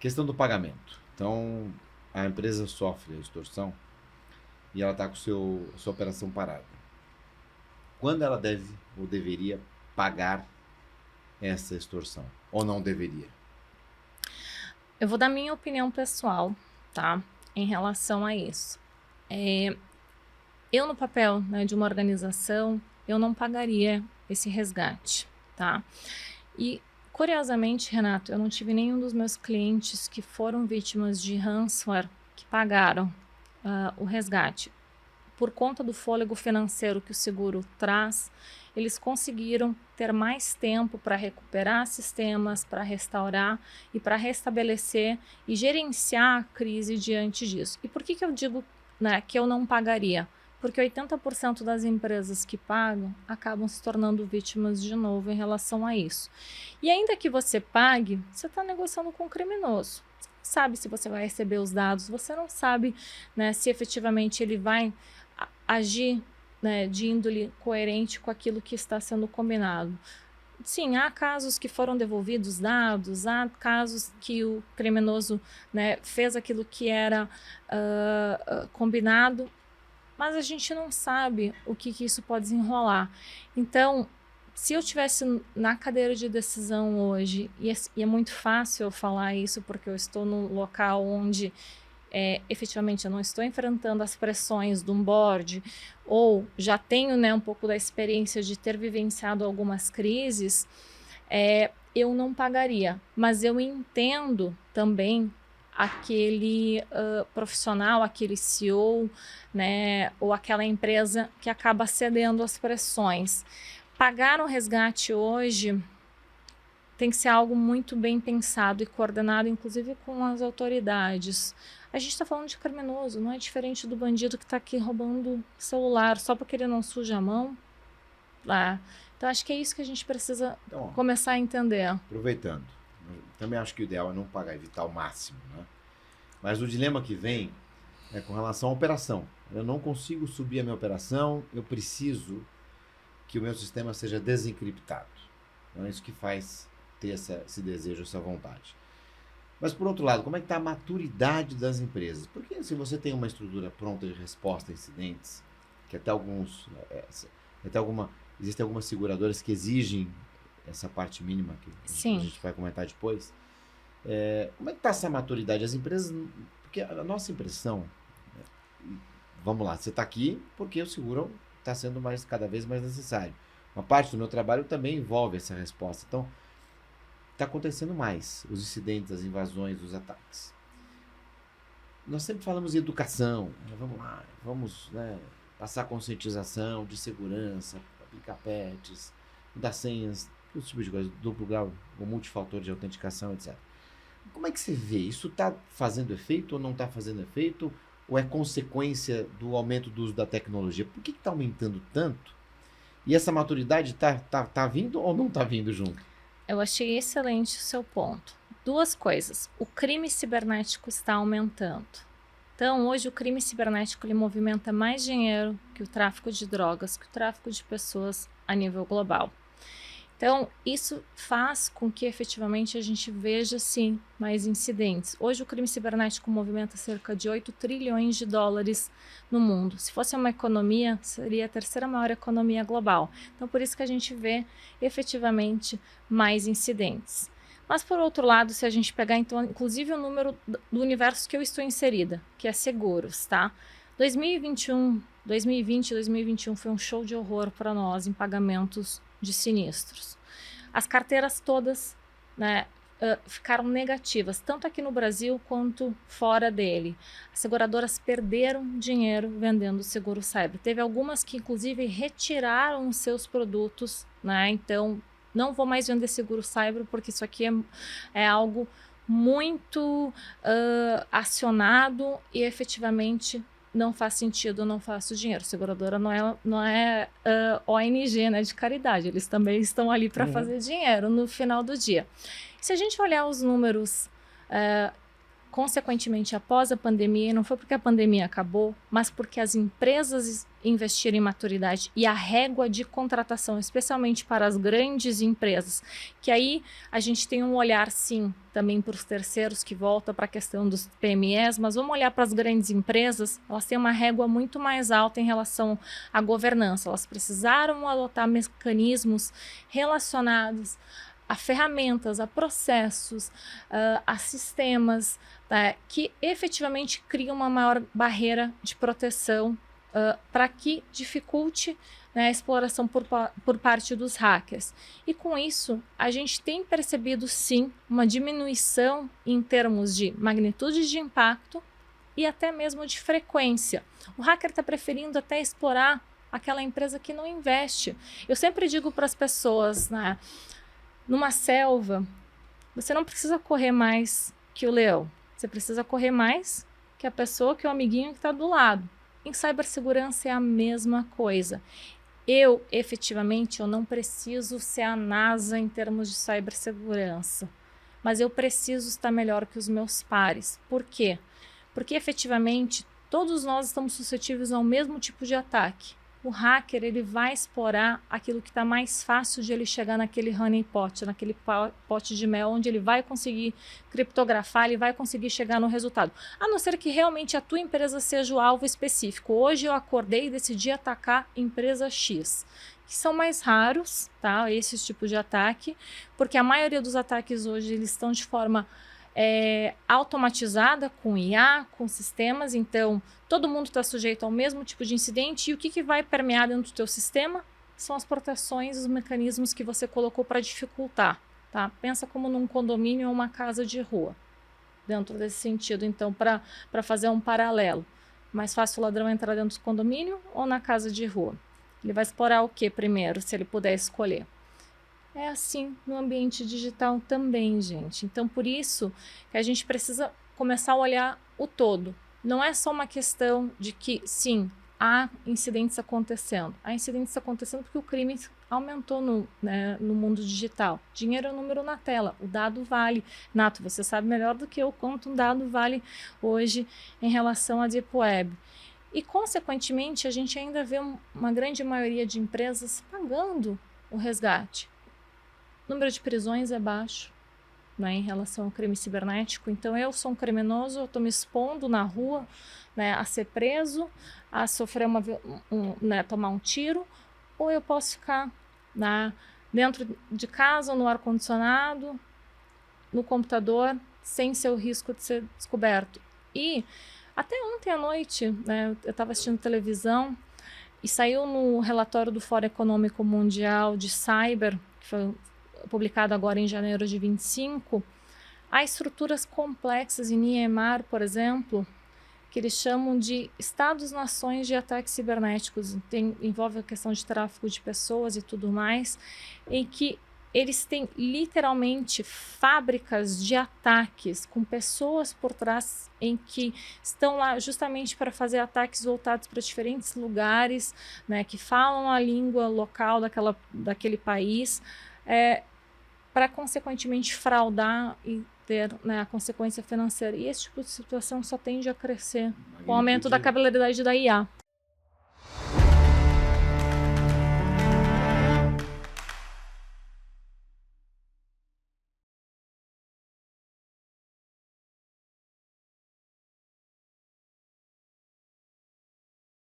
Questão do pagamento. Então, a empresa sofre a extorsão e ela está com sua operação parada. Quando ela deve ou deveria pagar essa extorsão? Ou não deveria? Eu vou dar minha opinião pessoal, tá? Em relação a isso. Eu, no papel, né, de uma organização, eu não pagaria esse resgate, tá? E, curiosamente, Renato, eu não tive nenhum dos meus clientes que foram vítimas de ransomware que pagaram o resgate. Por conta do fôlego financeiro que o seguro traz, eles conseguiram ter mais tempo para recuperar sistemas, para restaurar e para restabelecer e gerenciar a crise diante disso. E por que eu digo, né, que eu não pagaria? Porque 80% das empresas que pagam acabam se tornando vítimas de novo em relação a isso. E ainda que você pague, você está negociando com o criminoso. Você não sabe se você vai receber os dados, você não sabe, né, se efetivamente ele vai agir, né, de índole coerente com aquilo que está sendo combinado. Sim, há casos que foram devolvidos dados, há casos que o criminoso, né, fez aquilo que era combinado, mas a gente não sabe o que isso pode desenrolar. Então, se eu estivesse na cadeira de decisão hoje, e é muito fácil eu falar isso porque eu estou no local onde efetivamente eu não estou enfrentando as pressões de um board, ou já tenho, né, um pouco da experiência de ter vivenciado algumas crises, eu não pagaria. Mas eu entendo também aquele profissional, aquele CEO, né, ou aquela empresa que acaba cedendo às pressões. Pagar um resgate hoje tem que ser algo muito bem pensado e coordenado, inclusive com as autoridades. A gente está falando de criminoso, não é diferente do bandido que está aqui roubando celular só porque ele não suja a mão. Então, acho que é isso que a gente precisa começar a entender. Aproveitando, também acho que o ideal é não pagar, evitar o máximo, né? Mas o dilema que vem é com relação à operação. Eu não consigo subir a minha operação, eu preciso que o meu sistema seja desencriptado. Então, é isso que faz ter esse desejo, essa vontade. Mas, por outro lado, como é que está a maturidade das empresas? Porque se você tem uma estrutura pronta de resposta a incidentes, que existem algumas seguradoras que exigem essa parte mínima que a gente vai comentar depois. Como é que está essa maturidade? As empresas... Porque a nossa impressão... Vamos lá, você está aqui porque o seguro está sendo cada vez mais necessário. Uma parte do meu trabalho também envolve essa resposta. Então, está acontecendo mais os incidentes, as invasões, os ataques. Nós sempre falamos em educação, vamos lá, vamos, né, passar conscientização de segurança, aplicar patches, dar senhas, todo tipo de coisa, duplo grau ou multifator de autenticação, etc. Como é que você vê? Isso está fazendo efeito ou não está fazendo efeito? Ou é consequência do aumento do uso da tecnologia? Por que está aumentando tanto? E essa maturidade tá vindo ou não está vindo junto? Eu achei excelente o seu ponto. Duas coisas. O crime cibernético está aumentando. Então, hoje o crime cibernético ele movimenta mais dinheiro que o tráfico de drogas, que o tráfico de pessoas a nível global. Então, isso faz com que efetivamente a gente veja, sim, mais incidentes. Hoje o crime cibernético movimenta cerca de 8 trilhões de dólares no mundo. Se fosse uma economia, seria a terceira maior economia global. Então, por isso que a gente vê efetivamente mais incidentes. Mas, por outro lado, se a gente pegar, então, inclusive o número do universo que eu estou inserida, que é seguros, tá? 2020 e 2021 foi um show de horror para nós em pagamentos de sinistros. As carteiras todas, né, ficaram negativas, tanto aqui no Brasil quanto fora dele. As seguradoras perderam dinheiro vendendo seguro cyber. Teve algumas que, inclusive, retiraram os seus produtos, né? Então, não vou mais vender seguro cyber porque isso aqui é algo muito acionado e efetivamente não faz sentido, não faço dinheiro. Seguradora não é ONG, né, de caridade. Eles também estão ali para fazer dinheiro no final do dia. Se a gente olhar os números consequentemente, após a pandemia, não foi porque a pandemia acabou, mas porque as empresas investiram em maturidade e a régua de contratação, especialmente para as grandes empresas, que aí a gente tem um olhar, sim, também para os terceiros, que volta para a questão dos PMEs, mas vamos olhar para as grandes empresas, elas têm uma régua muito mais alta em relação à governança. Elas precisaram adotar mecanismos relacionados a ferramentas, a processos, a sistemas, que efetivamente criam uma maior barreira de proteção para que dificulte, né, a exploração por parte dos hackers. E com isso, a gente tem percebido sim uma diminuição em termos de magnitude de impacto e até mesmo de frequência. O hacker está preferindo até explorar aquela empresa que não investe. Eu sempre digo para as pessoas, né, numa selva, você não precisa correr mais que o leão. Você precisa correr mais que a pessoa, que o amiguinho que está do lado. Em cibersegurança é a mesma coisa. Eu, efetivamente, eu não preciso ser a NASA em termos de cibersegurança, mas eu preciso estar melhor que os meus pares. Por quê? Porque, efetivamente, todos nós estamos suscetíveis ao mesmo tipo de ataque. O hacker, ele vai explorar aquilo que está mais fácil de ele chegar naquele honeypot, naquele pote de mel, onde ele vai conseguir criptografar, ele vai conseguir chegar no resultado. A não ser que realmente a tua empresa seja o alvo específico. Hoje eu acordei e decidi atacar empresa X, que são mais raros, tá? Esses tipos de ataque, porque a maioria dos ataques hoje eles estão de forma automatizada, com IA, com sistemas, então todo mundo está sujeito ao mesmo tipo de incidente. E o que vai permear dentro do teu sistema são as proteções, os mecanismos que você colocou para dificultar, tá? Pensa como num condomínio ou uma casa de rua, dentro desse sentido. Então, para fazer um paralelo, mais fácil o ladrão entrar dentro do condomínio ou na casa de rua? Ele vai explorar o que primeiro, se ele puder escolher? É assim no ambiente digital também, gente. Então, por isso que a gente precisa começar a olhar o todo. Não é só uma questão de que, sim, há incidentes acontecendo. Há incidentes acontecendo porque o crime aumentou no mundo digital. Dinheiro é número na tela, o dado vale. Nato, você sabe melhor do que eu quanto um dado vale hoje em relação à Deep Web. E, consequentemente, a gente ainda vê uma grande maioria de empresas pagando o resgate. O número de prisões é baixo, né, em relação ao crime cibernético. Então, eu sou um criminoso, eu estou me expondo na rua, né, a ser preso, a sofrer tomar um tiro, ou eu posso ficar dentro de casa, no ar-condicionado, no computador, sem ser o risco de ser descoberto. E até ontem à noite, né, eu estava assistindo televisão e saiu no relatório do Fórum Econômico Mundial de Cyber, que foi publicado agora em janeiro de 25, há estruturas complexas em Niemeyer, por exemplo, que eles chamam de estados-nações de ataques cibernéticos. Envolve a questão de tráfico de pessoas e tudo mais, em que eles têm literalmente fábricas de ataques com pessoas por trás, em que estão lá justamente para fazer ataques voltados para diferentes lugares, né, que falam a língua local daquele país, para consequentemente fraudar e ter, né, a consequência financeira. E esse tipo de situação só tende a crescer com o aumento da capilaridade da IA.